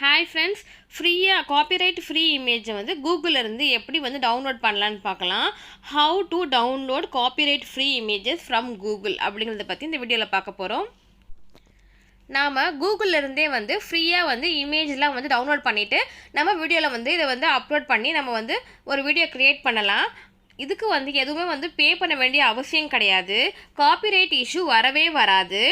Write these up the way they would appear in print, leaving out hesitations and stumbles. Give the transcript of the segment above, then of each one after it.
Hi friends, copyright free இமேஜை வந்து கூகுளில் இருந்து எப்படி வந்து டவுன்லோட் பண்ணலான்னு பார்க்கலாம். How to download copyright free images from Google அப்படிங்கிறத பற்றி இந்த வீடியோவில் பார்க்க போகிறோம். நாம் கூகுளில் இருந்தே வந்து ஃப்ரீயாக வந்து இமேஜ்லாம் வந்து டவுன்லோட் பண்ணிவிட்டு நம்ம வீடியோவில் வந்து இதை வந்து அப்லோட் பண்ணி நம்ம வந்து ஒரு வீடியோ க்ரியேட் பண்ணலாம். இதுக்கு வந்து எதுவுமே வந்து பே பண்ண வேண்டிய அவசியம் கிடையாது. காப்பிரைட் இஷ்யூ வரவே வராது.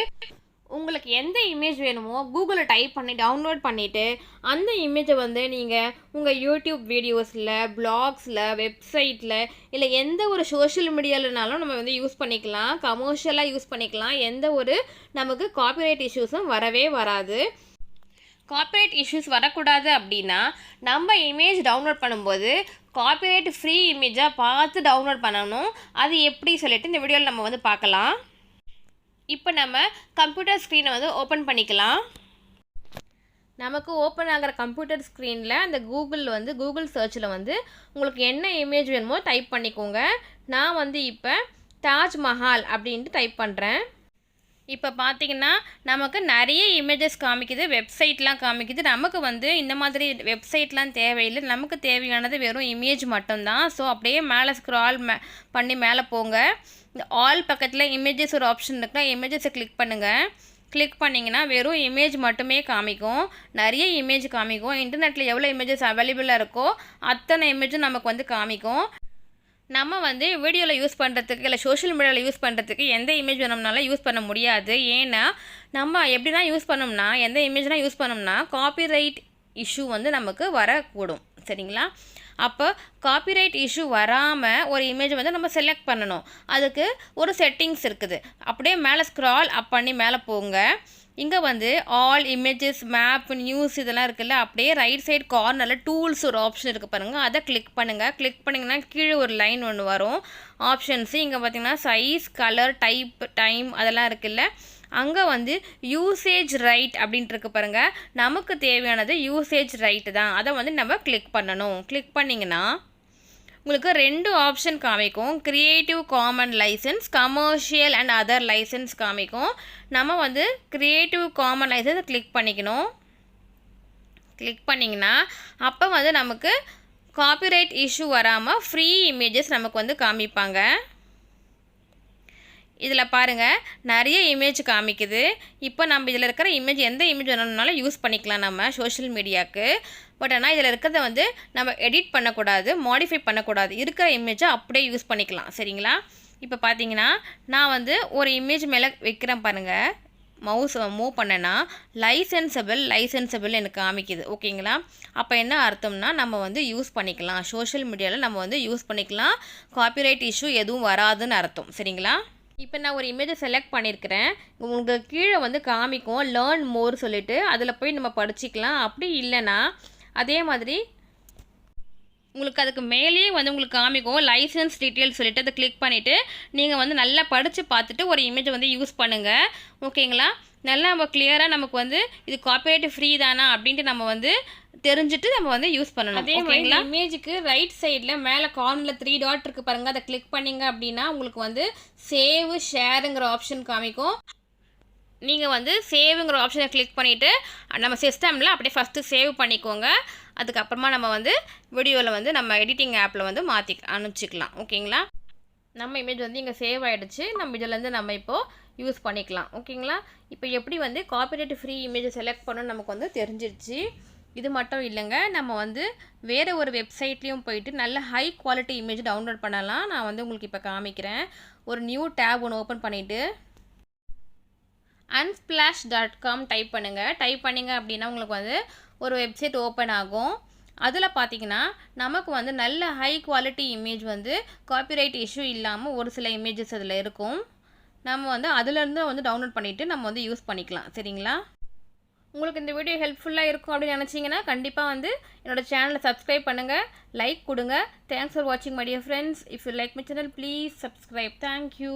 உங்களுக்கு எந்த இமேஜ் வேணுமோ கூகுளில் டைப் பண்ணி டவுன்லோட் பண்ணிவிட்டு அந்த இமேஜை வந்து நீங்கள் உங்கள் யூடியூப் வீடியோஸில், பிளாக்ஸில், வெப்சைட்டில் இல்லை எந்த ஒரு சோஷியல் மீடியாவிலனாலும் நம்ம வந்து யூஸ் பண்ணிக்கலாம். கமர்ஷியலாக யூஸ் பண்ணிக்கலாம். எந்த ஒரு நமக்கு காப்பிரைட் இஷ்யூஸும் வரவே வராது. காப்பிரைட் இஷ்யூஸ் வரக்கூடாது அப்படின்னா நம்ம இமேஜ் டவுன்லோட் பண்ணும்போது காப்பிரைட் ஃப்ரீ இமேஜாக பார்த்து டவுன்லோட் பண்ணணும். அது எப்படி சொல்லிட்டு இந்த வீடியோவில் நம்ம வந்து பார்க்கலாம். இப்போ நம்ம கம்ப்யூட்டர் ஸ்க்ரீனை வந்து ஓப்பன் பண்ணிக்கலாம். நமக்கு ஓப்பன் ஆகிற கம்ப்யூட்டர் ஸ்க்ரீனில் அந்த கூகுள் சர்ச்சில் வந்து உங்களுக்கு என்ன இமேஜ் வேணுமோ டைப் பண்ணிக்கோங்க. நான் வந்து இப்போ தாஜ்மஹால் அப்படின்ட்டு டைப் பண்ணுறேன். இப்போ பார்த்தீங்கன்னா நமக்கு நிறைய இமேஜஸ் காமிக்குது, வெப்சைட்லாம் காமிக்குது. நமக்கு வந்து இந்த மாதிரி வெப்சைட்லாம் தேவையில்லை. நமக்கு தேவையானது வெறும் இமேஜ் மட்டும்தான். ஸோ அப்படியே மேலே ஸ்க்ரால் பண்ணி மேலே போங்க. இந்த ஆல் பக்கத்தில் இமேஜஸ் ஒரு ஆப்ஷன் இருக்குன்னா இமேஜஸை கிளிக் பண்ணுங்கள். கிளிக் பண்ணிங்கன்னா வெறும் இமேஜ் மட்டுமே காமிக்கும். நிறைய இமேஜ் காமிக்கும். இன்டர்நெட்டில் எவ்வளோ இமேஜஸ் அவைலபிளாக இருக்கோ அத்தனை இமேஜும் நமக்கு வந்து காமிக்கும். நம்ம வந்து வீடியோவில் யூஸ் பண்ணுறதுக்கு இல்லை சோஷியல் மீடியாவில் யூஸ் பண்ணுறதுக்கு எந்த இமேஜ் வேணும்னாலும் யூஸ் பண்ண முடியாது. ஏன்னா நம்ம எப்படி தான் யூஸ் பண்ணோம்னா எந்த இமேஜ்லாம் யூஸ் பண்ணோம்னா காப்பிரைட் இஷ்யூ வந்து நமக்கு வரக்கூடும். சரிங்களா? அப்போ காப்பிரைட் இஷ்யூ வராமல் ஒரு இமேஜ் வந்து நம்ம செலக்ட் பண்ணணும். அதுக்கு ஒரு செட்டிங்ஸ் இருக்குது. அப்படியே மேலே ஸ்க்ரால் அப் பண்ணி மேலே போங்க. இங்கே வந்து ஆல் இமேஜஸ், மேப், நியூஸ் இதெல்லாம் இருக்குல்ல, அப்படியே ரைட் சைடு கார்னரில் டூல்ஸ் ஒரு ஆப்ஷன் இருக்குது பாருங்கள். அதை கிளிக் பண்ணுங்கள். கிளிக் பண்ணிங்கன்னா கீழே ஒரு லைன் ஒன்று வரும் ஆப்ஷன்ஸு. இங்கே பார்த்தீங்கன்னா சைஸ், கலர், டைம் அதெல்லாம் இருக்குல்ல, அங்கே வந்து யூசேஜ் ரைட் அப்படின்ட்டு இருக்கு பாருங்கள். நமக்கு தேவையானது யூசேஜ் ரைட்டு தான். அதை வந்து நம்ம கிளிக் பண்ணணும். கிளிக் பண்ணிங்கன்னா உங்களுக்கு 2 ஆப்ஷன் காமிக்கும். Creative common licence, commercial and other licence காமிக்கும். நம்ம வந்து கிரியேட்டிவ் காமன் லைசன்ஸ் கிளிக் பண்ணிக்கணும். கிளிக் பண்ணிங்கன்னா அப்போ வந்து நமக்கு காப்பிரைட் இஷ்யூ வராமல் ஃப்ரீ இமேஜஸ் நமக்கு வந்து காமிப்பாங்க. இதில் பாருங்கள் நிறைய இமேஜ் காமிக்குது. இப்போ நம்ம இதில் இருக்கிற இமேஜ் எந்த இமேஜ் வேணும்னாலும் யூஸ் பண்ணிக்கலாம் நம்ம சோஷியல் மீடியாவுக்கு. பட் ஆனால் இதில் இருக்கிறத வந்து நம்ம எடிட் பண்ணக்கூடாது, மாடிஃபை பண்ணக்கூடாது. இருக்கிற இமேஜை அப்படியே யூஸ் பண்ணிக்கலாம். சரிங்களா? இப்போ பார்த்தீங்கன்னா நான் வந்து ஒரு இமேஜ் மேலே வைக்கிறேன் பாருங்கள். மவுஸ் மூவ் பண்ணேன்னா லைசன்சபிள் எனக்கு காமிக்குது. ஓகேங்களா? அப்போ என்ன அர்த்தம்னா நம்ம வந்து யூஸ் பண்ணிக்கலாம். சோஷியல் மீடியாவில் நம்ம வந்து யூஸ் பண்ணிக்கலாம். காப்பிரைட் இஷ்யூ எதுவும் வராதுன்னு அர்த்தம். சரிங்களா? இப்போ நான் ஒரு இமேஜை செலக்ட் பண்ணியிருக்கிறேன். உங்களுக்கு கீழே வந்து காமிக்கும் லேர்ன் மோர் சொல்லிட்டு, அதில் போய் நம்ம படிச்சிக்கலாம். அப்படி இல்லைன்னா அதே மாதிரி உங்களுக்கு அதுக்கு மேலேயே வந்து உங்களுக்கு காமிக்கும் லைசன்ஸ் டீட்டெயில்ஸ் சொல்லிட்டு, அதை கிளிக் பண்ணிவிட்டு நீங்கள் வந்து நல்லா படித்து பார்த்துட்டு ஒரு இமேஜை வந்து யூஸ் பண்ணுங்கள். ஓகேங்களா? நல்லா நம்ம கிளியராக நமக்கு வந்து இது காப்பிரைட் ஃப்ரீ தானா அப்படின்ட்டு நம்ம வந்து தெரிஞ்சுட்டு நம்ம வந்து யூஸ் பண்ணணும். அதே மாதிரி இமேஜுக்கு ரைட் சைடில் மேலே கார்னரில் 3 டாட் இருக்குது பாருங்கள். அதை கிளிக் பண்ணிங்க அப்படின்னா உங்களுக்கு வந்து சேவ், ஷேருங்கிற ஆப்ஷன் காமிக்கும். நீங்கள் வந்து சேவுங்கிற ஆப்ஷனை கிளிக் பண்ணிவிட்டு நம்ம சிஸ்டமில் அப்படியே ஃபஸ்ட்டு சேவ் பண்ணிக்கோங்க. அதுக்கப்புறமா நம்ம வந்து வீடியோவில் வந்து நம்ம எடிட்டிங் ஆப்பில் வந்து மாற்றி அனுப்பிச்சிக்கலாம். ஓகேங்களா? நம்ம இமேஜ் வந்து இங்கே சேவ் ஆகிடுச்சு. நம்ம இதிலேருந்து நம்ம இப்போது யூஸ் பண்ணிக்கலாம். ஓகேங்களா? இப்போ எப்படி வந்து காப்பிரைட் ஃப்ரீ இமேஜை செலக்ட் பண்ணணும்னு நமக்கு வந்து தெரிஞ்சிருச்சு. இது மட்டும் இல்லைங்க, நம்ம வந்து வேறு ஒரு வெப்சைட்லேயும் போயிட்டு நல்ல ஹை குவாலிட்டி இமேஜ் டவுன்லோட் பண்ணலாம். நான் வந்து உங்களுக்கு இப்போ காமிக்கிறேன். ஒரு நியூ டேப் ஒன்று ஓப்பன் பண்ணிவிட்டு unsplash.com டைப் பண்ணுங்கள். டைப் பண்ணிங்க அப்படின்னா உங்களுக்கு வந்து ஒரு வெப்சைட் ஓப்பன் ஆகும். அதில் பார்த்தீங்கன்னா நமக்கு வந்து நல்ல ஹை குவாலிட்டி இமேஜ் வந்து காப்பிரைட் இஷ்யூ இல்லாமல் ஒரு சில இமேஜஸ் அதில் இருக்கும். நம்ம வந்து அதிலேருந்து வந்து டவுன்லோட் பண்ணிவிட்டு நம்ம வந்து யூஸ் பண்ணிக்கலாம். சரிங்களா? உங்களுக்கு இந்த வீடியோ ஹெல்ப்ஃபுல்லாக இருக்கும் அப்படின்னு நினச்சிங்கன்னா கண்டிப்பாக வந்து என்னோடய சேனலை சப்ஸ்கிரைப் பண்ணுங்கள், லைக் கொடுங்க. தேங்க்ஸ் ஃபார் வாட்சிங் my dear friends. If you like my channel please subscribe. Thank you.